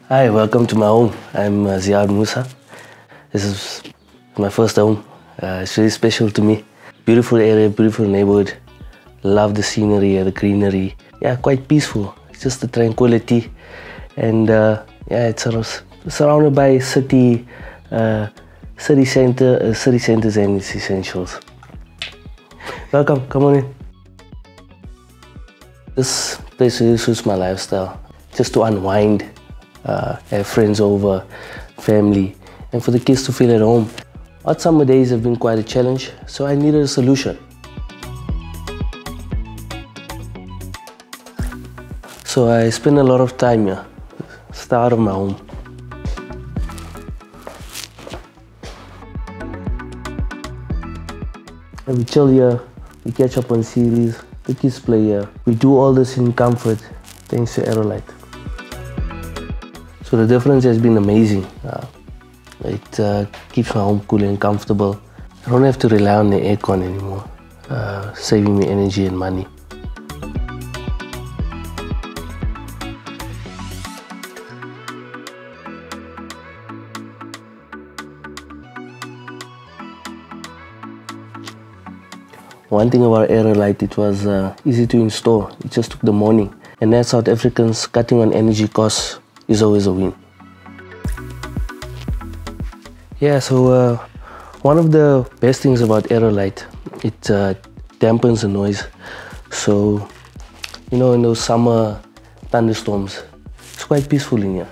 Hi, welcome to my home. I'm Ziad Musa. This is my first home. It's really special to me. Beautiful area, beautiful neighborhood. Love the scenery, the greenery. Yeah, quite peaceful. It's just the tranquility. And yeah, it's surrounded by city centers and its essentials. Welcome, come on in. This place really suits my lifestyle. Just to unwind. Have friends over, family, and for the kids to feel at home. Hot summer days have been quite a challenge, so I needed a solution. So I spend a lot of time here, start of my home. And we chill here, we catch up on series, the kids play here. We do all this in comfort, thanks to Aerolite. So the difference has been amazing. It keeps my home cool and comfortable. I don't have to rely on the aircon anymore, saving me energy and money. One thing about Aerolite, it was easy to install. It just took the morning. And as South Africans, cutting on energy costs is always a win. Yeah, so one of the best things about Aerolite, it dampens the noise. So, you know, in those summer thunderstorms, it's quite peaceful in here.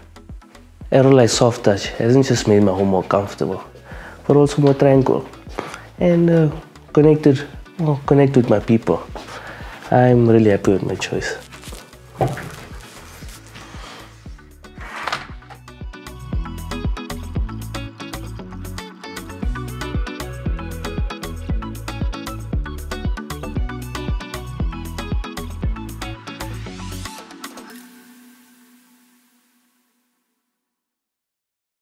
Aerolite Soft Touch hasn't just made my home more comfortable, but also more tranquil and connect with my people. I'm really happy with my choice.